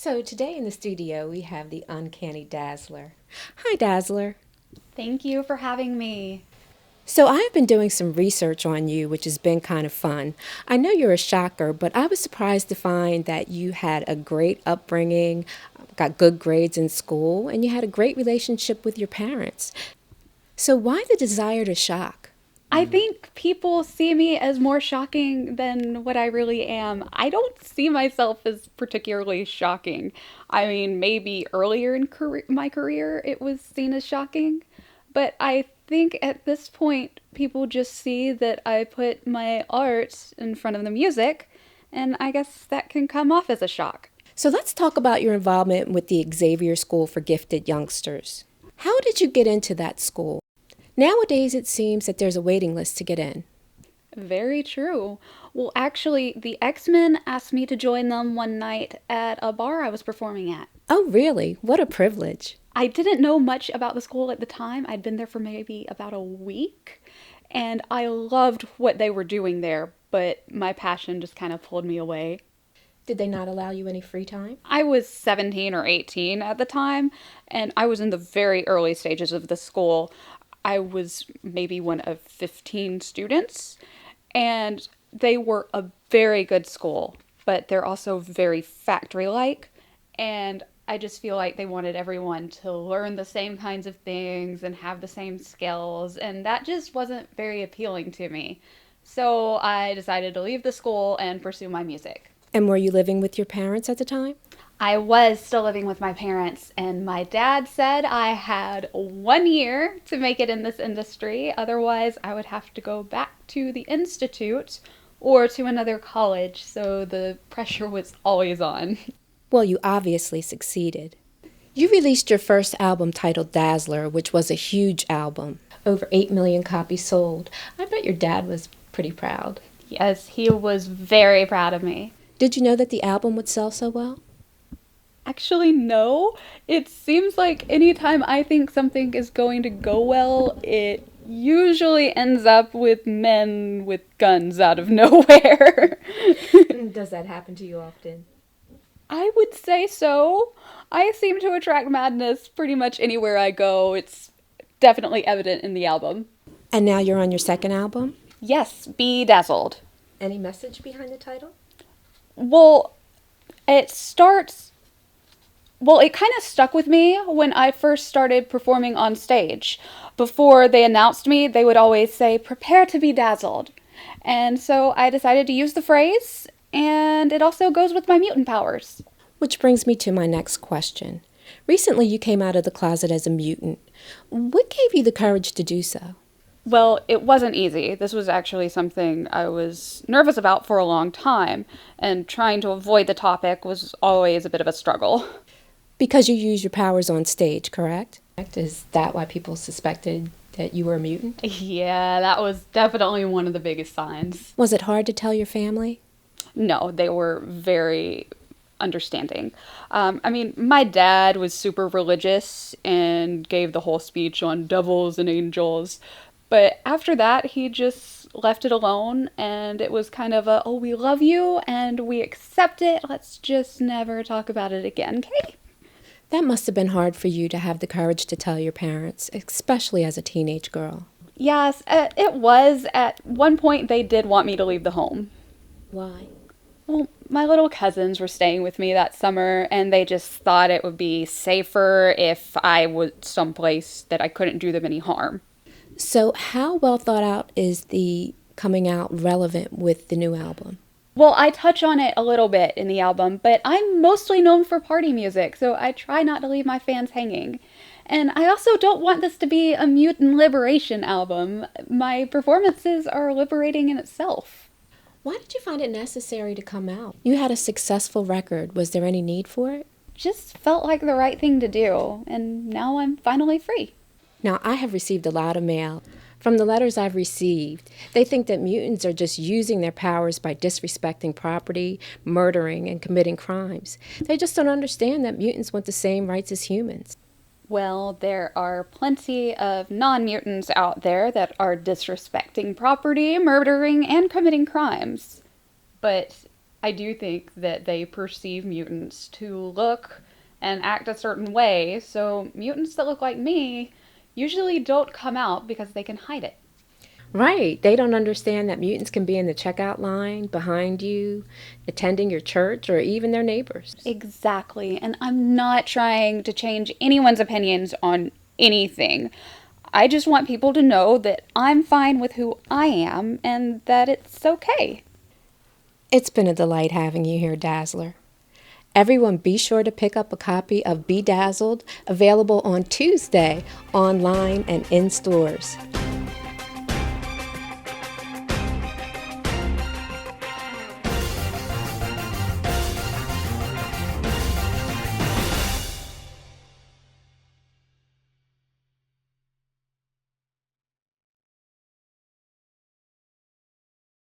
So today in the studio we have the uncanny Dazzler. Hi, Dazzler. Thank you for having me. So I have been doing some research on you, which has been kind of fun. I know you're a shocker, but I was surprised to find that you had a great upbringing, got good grades in school, and you had a great relationship with your parents. So why the desire to shock? I think people see me as more shocking than what I really am. I don't see myself as particularly shocking. I mean, maybe earlier in my career it was seen as shocking, but I think at this point people just see that I put my art in front of the music, and I guess that can come off as a shock. So let's talk about your involvement with the Xavier School for Gifted Youngsters. How did you get into that school? Nowadays, it seems that there's a waiting list to get in. Very true. Well, actually, the X-Men asked me to join them one night at a bar I was performing at. Oh, really? What a privilege. I didn't know much about the school at the time. I'd been there for maybe about a week, and I loved what they were doing there, but my passion just kind of pulled me away. Did they not allow you any free time? I was 17 or 18 at the time, and I was in the very early stages of the school. I was maybe one of 15 students, and they were a very good school, but they're also very factory like. And I just feel like they wanted everyone to learn the same kinds of things and have the same skills, and that just wasn't very appealing to me. So I decided to leave the school and pursue my music. And were you living with your parents at the time? I was still living with my parents, and my dad said I had 1 year to make it in this industry. Otherwise, I would have to go back to the institute or to another college. So the pressure was always on. Well, you obviously succeeded. You released your first album titled Dazzler, which was a huge album. Over 8 million copies sold. I bet your dad was pretty proud. Yes, he was very proud of me. Did you know that the album would sell so well? Actually, no. It seems like anytime I think something is going to go well, it usually ends up with men with guns out of nowhere. Does that happen to you often? I would say so. I seem to attract madness pretty much anywhere I go. It's definitely evident in the album. And now you're on your second album? Yes, BeDazzled. Any message behind the title? Well, it starts it kind of stuck with me when I first started performing on stage. Before they announced me, they would always say, "Prepare to be dazzled." And so I decided to use the phrase, and it also goes with my mutant powers. Which brings me to my next question. Recently, you came out of the closet as a mutant. What gave you the courage to do so? Well, it wasn't easy. This was actually something I was nervous about for a long time, and trying to avoid the topic was always a bit of a struggle. Because you use your powers on stage, correct? Is that why people suspected that you were a mutant? Yeah, that was definitely one of the biggest signs. Was it hard to tell your family? No, they were very understanding. My dad was super religious and gave the whole speech on devils and angels. But after that, he just left it alone, and it was kind of a, oh, we love you and we accept it. Let's just never talk about it again, okay? That must have been hard for you to have the courage to tell your parents, especially as a teenage girl. Yes, it was. At one point, they did want me to leave the home. Why? Well, my little cousins were staying with me that summer, and they just thought it would be safer if I was someplace that I couldn't do them any harm. So, how well thought out is the coming out relevant with the new album? Well, I touch on it a little bit in the album, but I'm mostly known for party music, so I try not to leave my fans hanging. And I also don't want this to be a mutant liberation album. My performances are liberating in itself. Why did you find it necessary to come out? You had a successful record. Was there any need for it? Just felt like the right thing to do, and now I'm finally free. Now, I have received a lot of mail. From the letters I've received, they think that mutants are just using their powers by disrespecting property, murdering, and committing crimes. They just don't understand that mutants want the same rights as humans. Well, there are plenty of non-mutants out there that are disrespecting property, murdering, and committing crimes. But I do think that they perceive mutants to look and act a certain way, so mutants that look like me usually don't come out because they can hide it. Right. They don't understand that mutants can be in the checkout line, behind you, attending your church, or even their neighbors. Exactly, and I'm not trying to change anyone's opinions on anything. I just want people to know that I'm fine with who I am and that it's okay. It's been a delight having you here, Dazzler. Everyone, be sure to pick up a copy of BeDazzled, available on Tuesday, online and in stores.